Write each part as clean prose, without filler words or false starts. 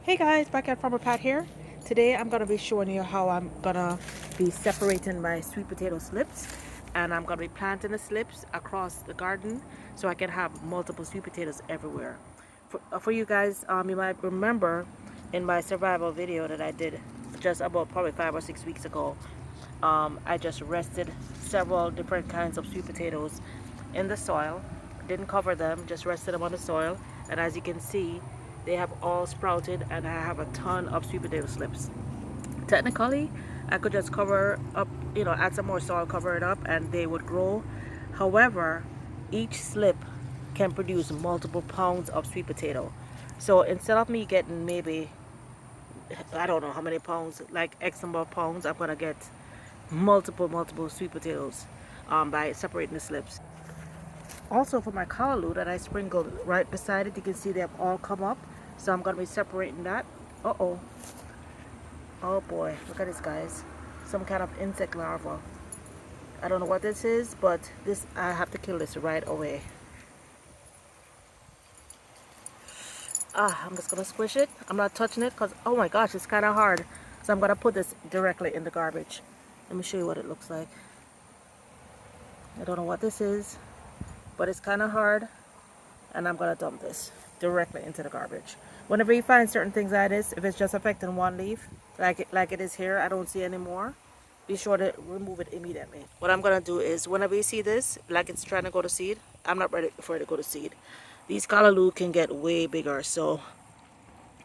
Hey guys, back at Farmer Pat here. Today I'm going to be showing you how I'm going to be separating my sweet potato slips, and I'm going to be planting the slips across the garden so I can have multiple sweet potatoes everywhere. For you guys, you might remember in my survival video that I did just about probably 5 or 6 weeks ago, I just rested several different kinds of sweet potatoes in the soil. Didn't cover them, just rested them on the soil, and as you can see, they have all sprouted and I have a ton of sweet potato slips. Technically, I could just cover up, add some more soil, cover it up, and they would grow. However, each slip can produce multiple pounds of sweet potato. So instead of me getting maybe, I don't know how many pounds, like X number of pounds, I'm gonna get multiple sweet potatoes by separating the slips. Also for my callaloo that I sprinkled right beside it, you can see they have all come up. So I'm going to be separating that. Uh-oh. Oh boy, look at this, guys. Some kind of insect larva. I don't know what this is, but this, I have to kill this right away. I'm just going to squish it. I'm not touching it because, oh my gosh, it's kind of hard. So I'm going to put this directly in the garbage. Let me show you what it looks like. I don't know what this is, but it's kind of hard. And I'm going to dump this directly into the garbage. Whenever you find certain things like this, if it's just affecting one leaf, like it is here, I don't see any more, be sure to remove it immediately. What I'm going to do is, whenever you see this, like it's trying to go to seed, I'm not ready for it to go to seed. These callaloo can get way bigger, so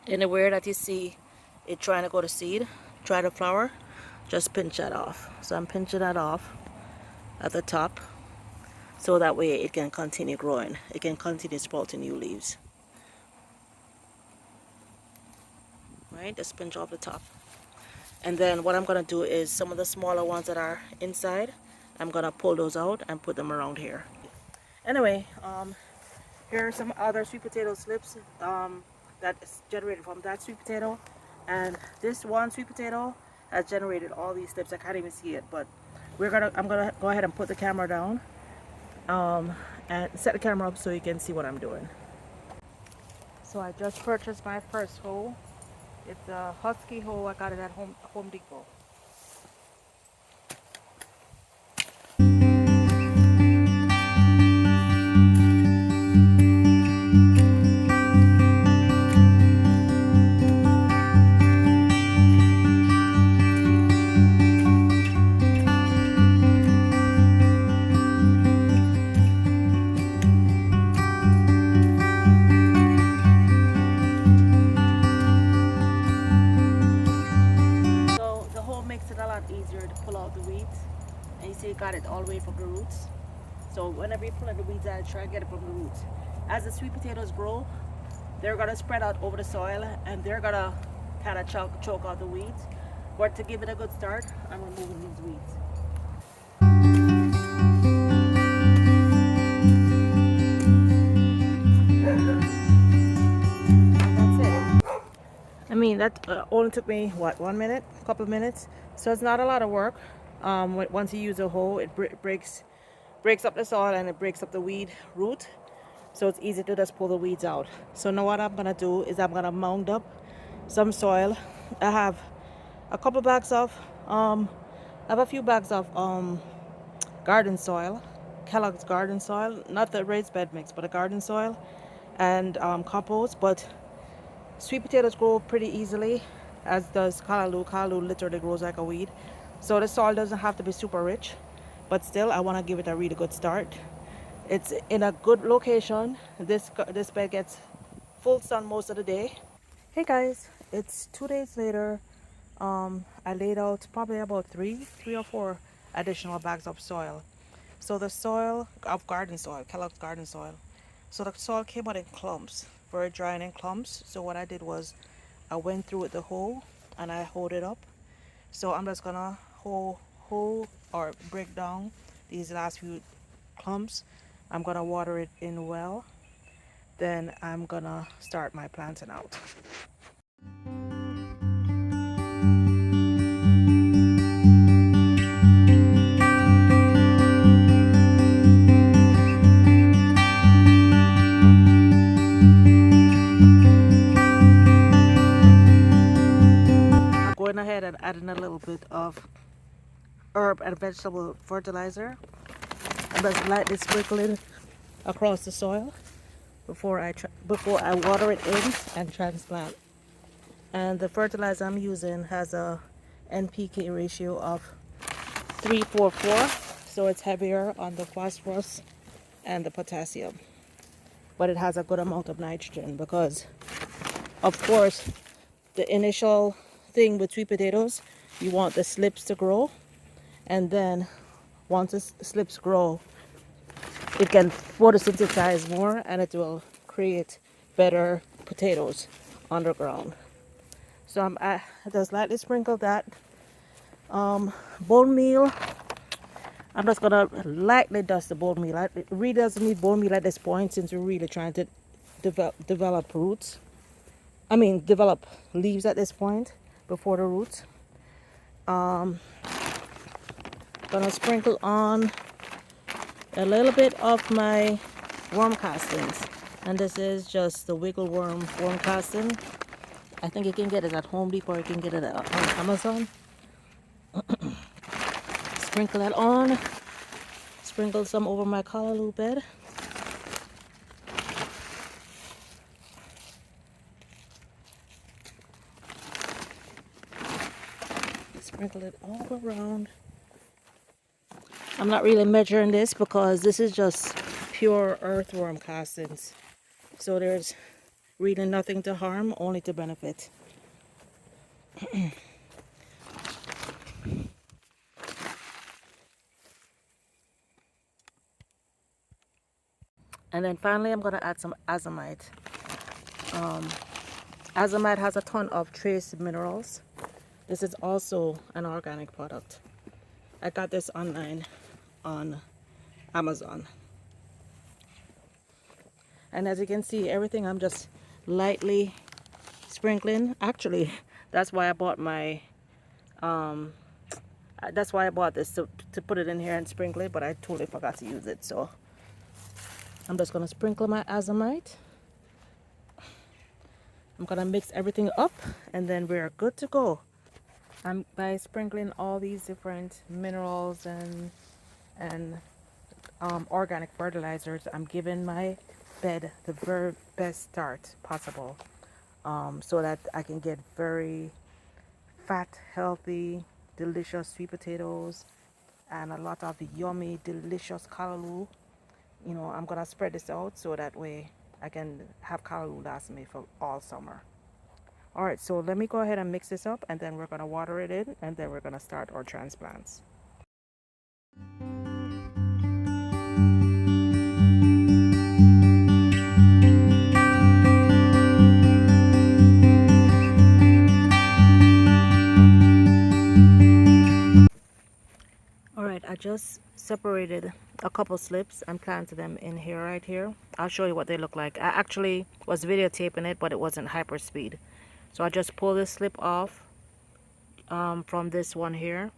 anywhere that you see it trying to go to seed, try to flower, just pinch that off. So I'm pinching that off at the top, so that way it can continue growing. It can continue sprouting new leaves. Right, just pinch off the top. And then what I'm going to do is some of the smaller ones that are inside, I'm going to pull those out and put them around here. Anyway, here are some other sweet potato slips that is generated from that sweet potato. And this one sweet potato has generated all these slips. I can't even see it, but I'm gonna go ahead and put the camera down and set the camera up so you can see what I'm doing. So I just purchased my first hoe. It's a Husky hoe. I got it at Home Depot. So the hoe makes it a lot easier to pull out the weeds. And you see, you got it all the way from the roots. So whenever you pull out the weeds out, try to get it from the roots. As the sweet potatoes grow, they're gonna spread out over the soil and they're gonna kind of choke out the weeds. But to give it a good start, I'm removing these weeds. That's it. I mean, that only took me, what, 1 minute? A couple of minutes? So it's not a lot of work. Once you use a hoe, it breaks up the soil and it breaks up the weed root. So it's easy to just pull the weeds out. So now what I'm gonna do is I'm gonna mound up some soil. I have a couple bags of I have a few bags of garden soil, Kellogg's garden soil, not the raised bed mix, but a garden soil, and compost. But sweet potatoes grow pretty easily, as does callaloo. Callaloo literally grows like a weed. So the soil doesn't have to be super rich, but still I want to give it a really good start. It's in a good location. This bed gets full sun most of the day. Hey guys, it's 2 days later. I laid out probably about three or four additional bags of soil. So the soil of garden soil, Kellogg's garden soil. So the soil came out in clumps, very dry and in clumps. So what I did was I went through with the hoe and I hoed it up. So I'm just gonna hoe or break down these last few clumps. I'm gonna water it in well. Then I'm gonna start my planting out. ahead and add in a little bit of herb and vegetable fertilizer. I'm just lightly sprinkle it across the soil before I water it in and transplant. And the fertilizer I'm using has a NPK ratio of 3:4:4, so it's heavier on the phosphorus and the potassium, but it has a good amount of nitrogen because, of course, the initial thing with sweet potatoes, you want the slips to grow, and then once the slips grow, it can photosynthesize more and it will create better potatoes underground. So I just lightly sprinkle that bone meal. I'm just gonna lightly dust the bone meal. It really doesn't need bone meal at this point since we're really trying to develop roots. I mean, develop leaves at this point before the roots. Gonna sprinkle on a little bit of my worm castings, and this is just the wiggle worm casting. I think you can get it at Home Depot or you can get it on Amazon. Sprinkle that on. Sprinkle some over my callaloo bed. Sprinkle it all around. I'm not really measuring this because this is just pure earthworm castings. So there's really nothing to harm, only to benefit. And then finally I'm going to add some azomite. Azomite has a ton of trace minerals. This is also an organic product. I got this online on Amazon. And as you can see, everything I'm just lightly sprinkling. Actually, that's why I bought my that's why I bought this, to put it in here and sprinkle it, but I totally forgot to use it. So I'm just gonna sprinkle my azomite. I'm gonna mix everything up and then we're good to go. By sprinkling all these different minerals and organic fertilizers, I'm giving my bed the very best start possible, so that I can get very fat, healthy, delicious sweet potatoes and a lot of yummy, delicious callaloo. You know, I'm gonna spread this out so that way I can have callaloo last me for all summer. All right, so let me go ahead and mix this up and then we're gonna water it in and then we're gonna start our transplants. All right, I just separated a couple slips and planted them in here, right here. I'll show you what they look like. I actually was videotaping it, but it wasn't hyper speed. So I just pulled this slip off from this one here,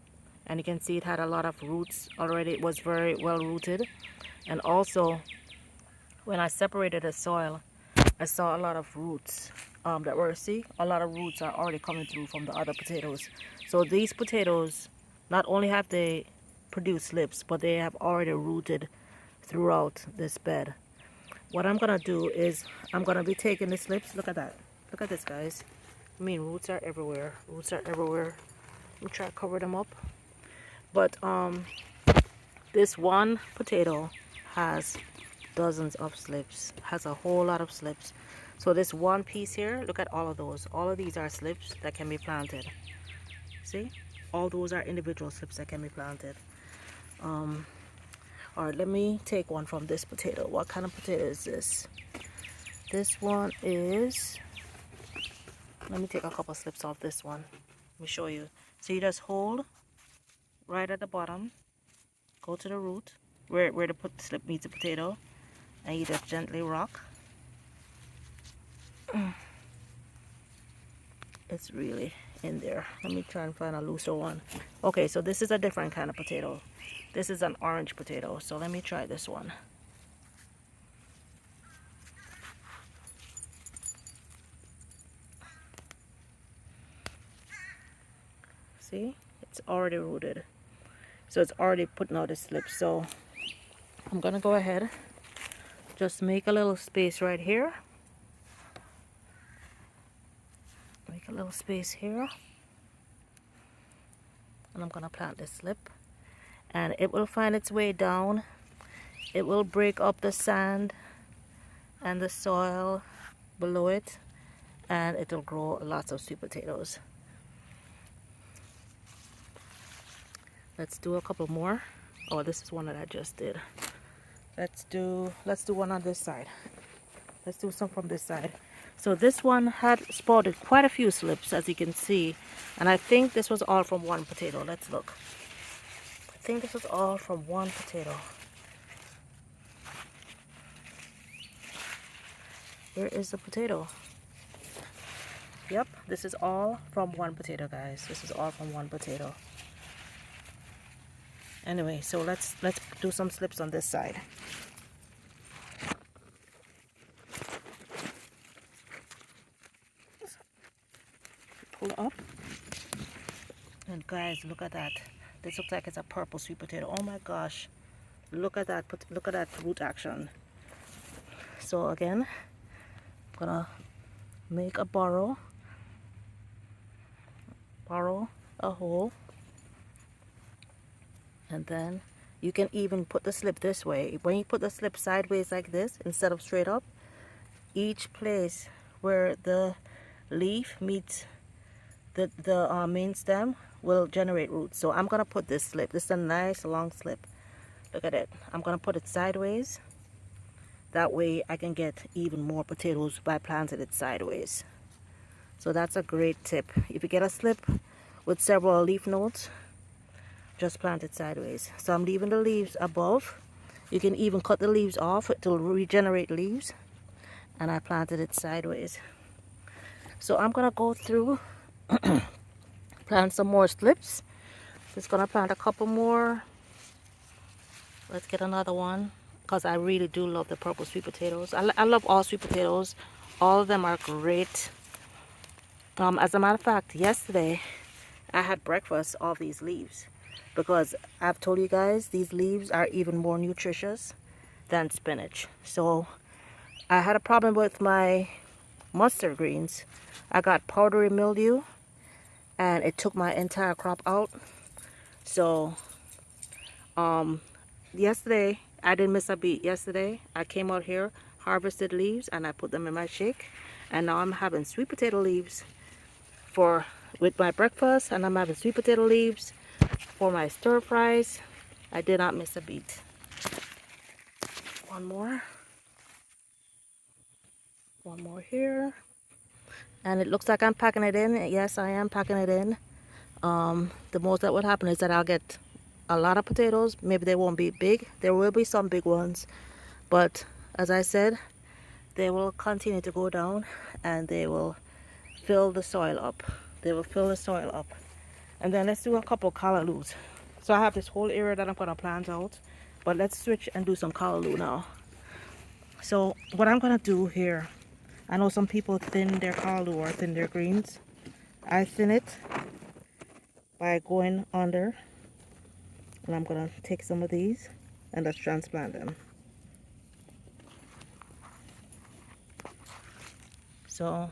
and you can see it had a lot of roots already. It was very well rooted. And also when I separated the soil, I saw a lot of roots that were, see, a lot of roots are already coming through from the other potatoes. So these potatoes, not only have they produced slips, but they have already rooted throughout this bed. What I'm gonna do is I'm gonna be taking the slips. Look at that. Look at this, guys. I mean, roots are everywhere. Roots are everywhere. Let me try to cover them up. But this one potato has dozens of slips, has a whole lot of slips. So this one piece here, look at all of those. All of these are slips that can be planted. See? All those are individual slips that can be planted. All right, let me take one from this potato. What kind of potato is this? This one is, let me take a couple slips off this one. Let me show you. So you just hold right at the bottom, go to the root where the slip meets the potato, and you just gently rock. It's really in there. Let me try and find a looser one. Okay, so this is a different kind of potato. This is an orange potato, so let me try this one. See, it's already rooted, so it's already putting out the slips. So I'm gonna go ahead, just make a little space right here, make a little space here, and I'm gonna plant this slip, and it will find its way down. It will break up the sand and the soil below it, and it'll grow lots of sweet potatoes. Let's do a couple more. Oh, this is one that I just did. Let's do one on this side. Let's do some from this side. So this one had sprouted quite a few slips, as you can see, and I think this was all from one potato. Let's look. I think this was all from one potato. Where is the potato? Yep, this is all from one potato, guys. This is all from one potato. Anyway, so let's do some slips on this side. Pull it up. And guys, look at that. This looks like it's a purple sweet potato. Oh my gosh. Look at that. Look at that root action. So again, I'm gonna make a burrow a hole, and then you can even put the slip this way. When you put the slip sideways like this instead of straight up, each place where the leaf meets the main stem will generate roots. So I'm gonna put this slip. This is a nice long slip. Look at it. I'm gonna put it sideways. That way I can get even more potatoes by planting it sideways. So that's a great tip. If you get a slip with several leaf nodes, just plant it sideways. So I'm leaving the leaves above. You can even cut the leaves off to regenerate leaves. And I planted it sideways. So I'm gonna go through, plant some more slips. Just gonna plant a couple more. Let's get another one, because I really do love the purple sweet potatoes. I love all sweet potatoes. All of them are great. As a matter of fact, yesterday I had breakfast off these leaves, because I've told you guys these leaves are even more nutritious than spinach. So I had a problem with my mustard greens. I got powdery mildew and it took my entire crop out. So yesterday I didn't miss a beat. Yesterday I came out here, harvested leaves, and I put them in my shake, and now I'm having sweet potato leaves with my breakfast, and I'm having sweet potato leaves for my stir fries. I did not miss a beat. One more here, and it looks like I'm packing it in. Yes, I am packing it in. The most that would happen is that I'll get a lot of potatoes. Maybe they won't be big. There will be some big ones, but as I said, they will continue to go down and they will fill the soil up. They will fill the soil up. And then let's do a couple callaloos. So I have this whole area that I'm gonna plant out, but let's switch and do some callaloo now. So what I'm gonna do here, I know some people thin their callaloo or thin their greens. I thin it by going under, and I'm gonna take some of these and let's transplant them. So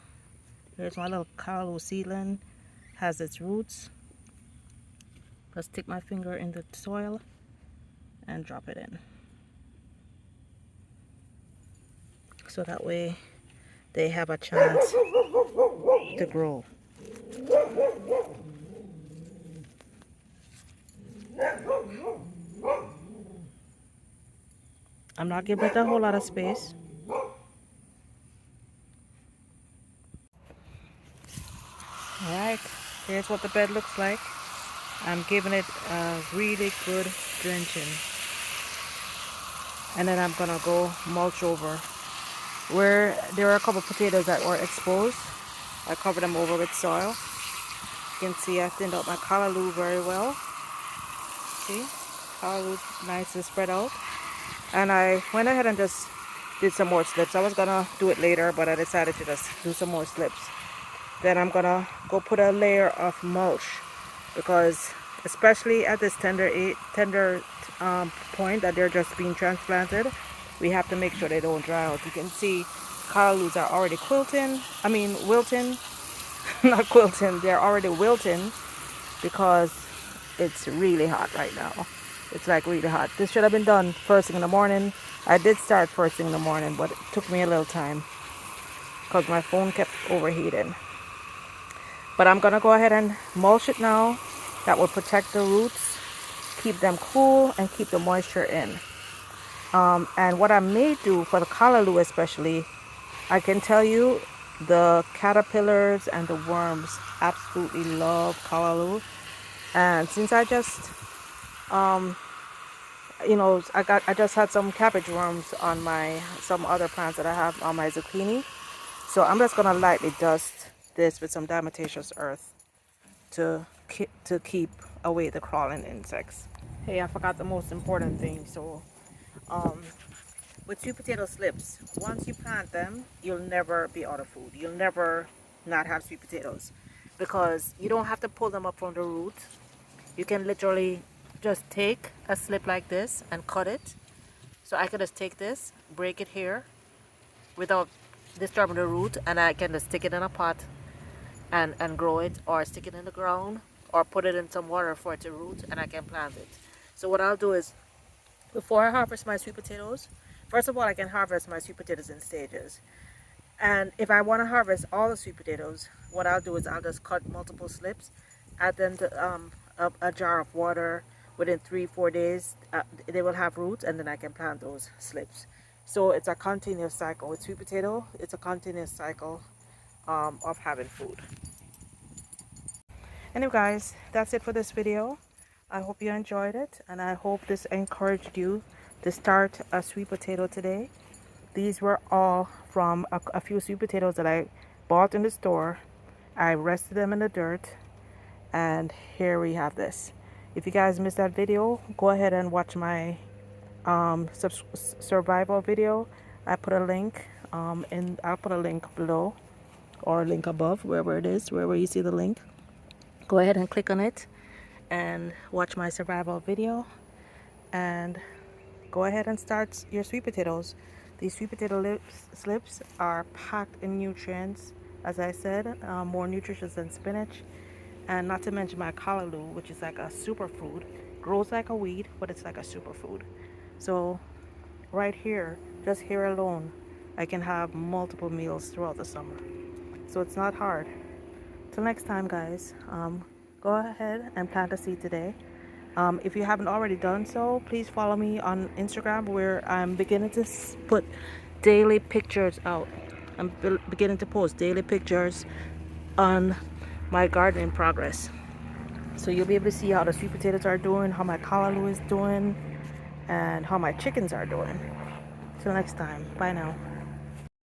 here's my little callaloo seedling, has its roots. Let's stick my finger in the soil and drop it in. So that way they have a chance to grow. I'm not giving it a whole lot of space. Alright, here's what the bed looks like. I'm giving it a really good drenching. And then I'm gonna go mulch over. Where there are a couple potatoes that were exposed, I covered them over with soil. You can see I thinned out my callaloo very well. See, callaloo nice and spread out. And I went ahead and just did some more slips. I was gonna do it later, but I decided to just do some more slips. Then I'm gonna go put a layer of mulch, because especially at this tender point that they're just being transplanted, we have to make sure they don't dry out. You can see callaloo's are already wilting, not quilting, they're already wilting because it's really hot right now. It's like really hot. This should have been done first thing in the morning. I did start first thing in the morning, but it took me a little time because my phone kept overheating. But I'm gonna go ahead and mulch it now. That will protect the roots, keep them cool, and keep the moisture in. And what I may do for the callaloo especially, I can tell you the caterpillars and the worms absolutely love callaloo. And since I just I just had some cabbage worms on some other plants that I have on my zucchini. So I'm just gonna lightly dust this with some diatomaceous earth to keep away the crawling insects. Hey, I forgot the most important thing. So with sweet potato slips, once you plant them, you'll never be out of food. You'll never not have sweet potatoes because you don't have to pull them up from the root. You can literally just take a slip like this and cut it. So I can just take this, break it here without disturbing the root, and I can just stick it in a pot and grow it, or stick it in the ground, or put it in some water for it to root, and I can plant it. So what I'll do is, before I harvest my sweet potatoes, first of all, I can harvest my sweet potatoes in stages. And if I want to harvest all the sweet potatoes, what I'll do is I'll just cut multiple slips, add them to a jar of water. Within 3-4 days, they will have roots, and then I can plant those slips. So it's a continuous cycle. With sweet potato, it's a continuous cycle of having food. Anyway guys, that's it for this video. I hope you enjoyed it, and I hope this encouraged you to start a sweet potato today. These were all from a few sweet potatoes that I bought in the store. I rested them in the dirt, and here we have this. If you guys missed that video, go ahead and watch my survival video. I put a link I'll put a link below or a link above, wherever it is, wherever you see the link. Go ahead and click on it and watch my survival video, and go ahead and start your sweet potatoes. These sweet potato slips are packed in nutrients, as I said, more nutritious than spinach. And not to mention my callaloo, which is like a superfood. Grows like a weed, but it's like a superfood. So right here, just here alone, I can have multiple meals throughout the summer. So it's not hard. Till next time, guys, go ahead and plant a seed today. If you haven't already done so, please follow me on Instagram, where I'm beginning to put daily pictures out. I'm beginning to post daily pictures on my gardening progress. So you'll be able to see how the sweet potatoes are doing, how my callaloo is doing, and how my chickens are doing. Till next time, bye now.